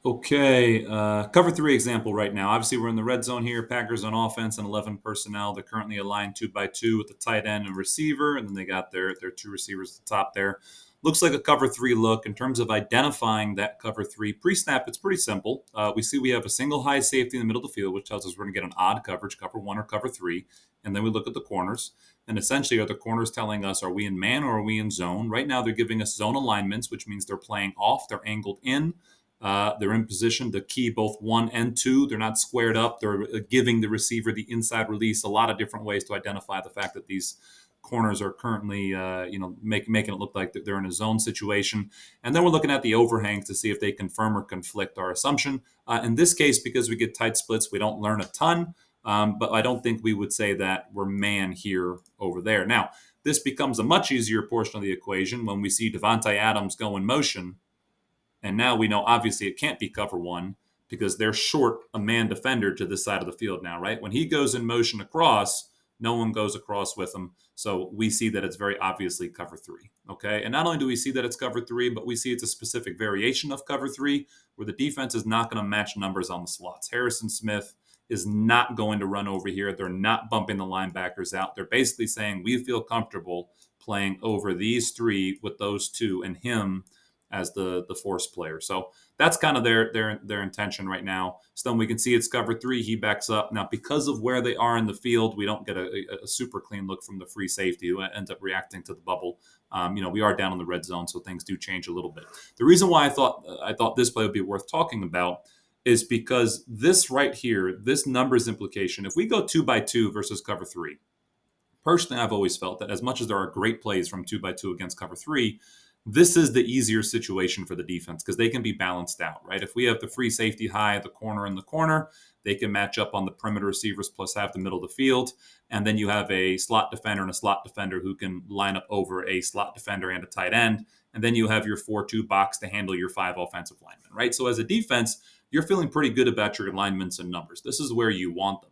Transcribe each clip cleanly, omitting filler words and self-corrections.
Okay, cover three example right now. Obviously, we're in the red zone here. Packers on offense and 11 personnel. They're currently aligned 2-by-2 with the tight end and receiver, and then they got their two receivers at the top there. Looks like a cover three look in terms of identifying that cover three. Pre-snap, it's pretty simple. We see we have a single high safety in the middle of the field, which tells us we're going to get an odd coverage, cover one or cover three. And then we look at the corners. And essentially, are the corners telling us, are we in man or are we in zone? Right now, they're giving us zone alignments, which means they're playing off, they're angled in. They're in position to key both one and two. They're not squared up. They're giving the receiver the inside release. A lot of different ways to identify the fact that these corners are currently, making it look like they're in a zone situation. And then we're looking at the overhangs to see if they confirm or conflict our assumption. In this case, because we get tight splits, we don't learn a ton. But I don't think we would say that we're man here over there. Now, this becomes a much easier portion of the equation when we see Devontae Adams go in motion, and now we know obviously it can't be cover one because they're short a man defender to this side of the field now, right? When he goes in motion across, no one goes across with him. So we see that it's very obviously cover three. Okay. And not only do we see that it's cover three, but we see it's a specific variation of cover three where the defense is not going to match numbers on the slots. Harrison Smith is not going to run over here. They're not bumping the linebackers out. They're basically saying we feel comfortable playing over these three with those two and him as the force player. So that's kind of their intention right now. So then we can see it's cover three. He backs up. Now, because of where they are in the field, we don't get a super clean look from the free safety who ends up reacting to the bubble. We are down in the red zone, so things do change a little bit. The reason why I thought this play would be worth talking about is because this right here, this numbers implication, if we go 2-by-2 versus cover three, personally, I've always felt that as much as there are great plays from 2-by-2 against cover three, this is the easier situation for the defense because they can be balanced out, right? If we have the free safety high, the corner in the corner, they can match up on the perimeter receivers plus have the middle of the field. And then you have a slot defender and a slot defender who can line up over a slot defender and a tight end. And then you have your 4-2 box to handle your 5 offensive linemen, right? So as a defense, you're feeling pretty good about your alignments and numbers. This is where you want them.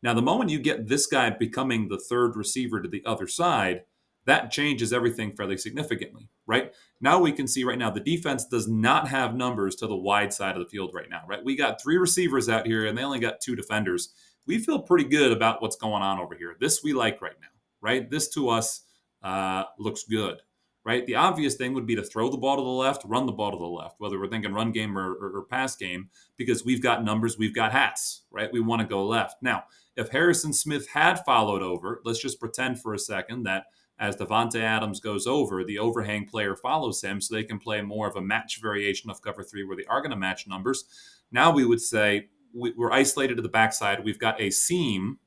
Now, the moment you get this guy becoming the third receiver to the other side, that changes everything fairly significantly, right? Now we can see right now the defense does not have numbers to the wide side of the field right now, right? We got 3 receivers out here and they only got 2 defenders. We feel pretty good about what's going on over here. This we like right now, right? This to us looks good, right? The obvious thing would be to throw the ball to the left, run the ball to the left, whether we're thinking run game or pass game, because we've got numbers, we've got hats, right? We want to go left. Now, if Harrison Smith had followed over, let's just pretend for a second that as Devontae Adams goes over, the overhang player follows him so they can play more of a match variation of cover three where they are going to match numbers. Now we would say we're isolated to the backside. We've got a seam,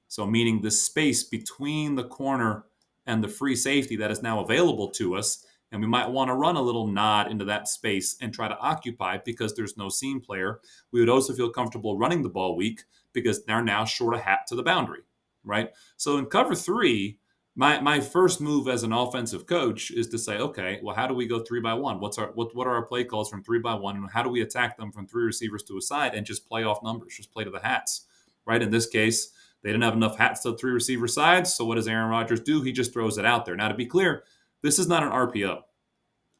so meaning the space between the corner and the free safety that is now available to us. And we might want to run a little nod into that space and try to occupy because there's no seam player. We would also feel comfortable running the ball weak because they're now short a hat to the boundary, right? So in cover three, my first move as an offensive coach is to say, okay, well, how do we go 3-by-1? What are our play calls from 3-by-1, and how do we attack them from 3 receivers to a side and just play off numbers, just play to the hats, right? In this case, they didn't have enough hats to 3 receiver sides, so what does Aaron Rodgers do? He just throws it out there. Now, to be clear, this is not an RPO.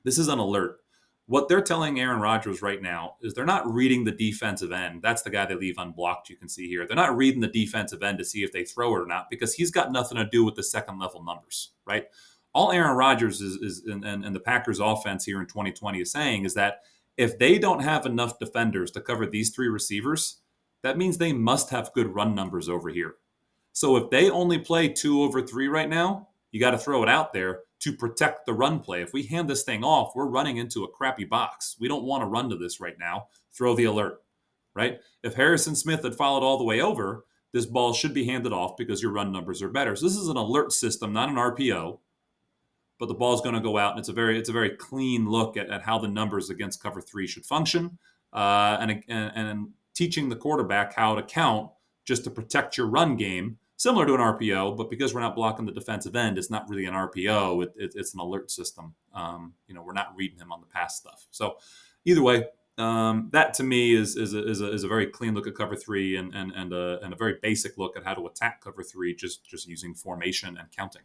This is an alert. What they're telling Aaron Rodgers right now is they're not reading the defensive end. That's the guy they leave unblocked, you can see here. They're not reading the defensive end to see if they throw it or not because he's got nothing to do with the second level numbers, right? All Aaron Rodgers and the Packers offense here in 2020 is saying is that if they don't have enough defenders to cover these 3 receivers, that means they must have good run numbers over here. So if they only play 2/3 right now, you got to throw it out there to protect the run play. If we hand this thing off, we're running into a crappy box. We don't want to run to this right now. Throw the alert, right? If Harrison Smith had followed all the way over, this ball should be handed off because your run numbers are better. So this is an alert system, not an RPO. But the ball's going to go out, and it's a very clean look at how the numbers against cover three should function, and teaching the quarterback how to count just to protect your run game, similar to an RPO. But because we're not blocking the defensive end, it's not really an RPO. It's an alert system. We're not reading him on the pass stuff. So either way, that to me is a very clean look at cover three and a very basic look at how to attack cover three just using formation and counting.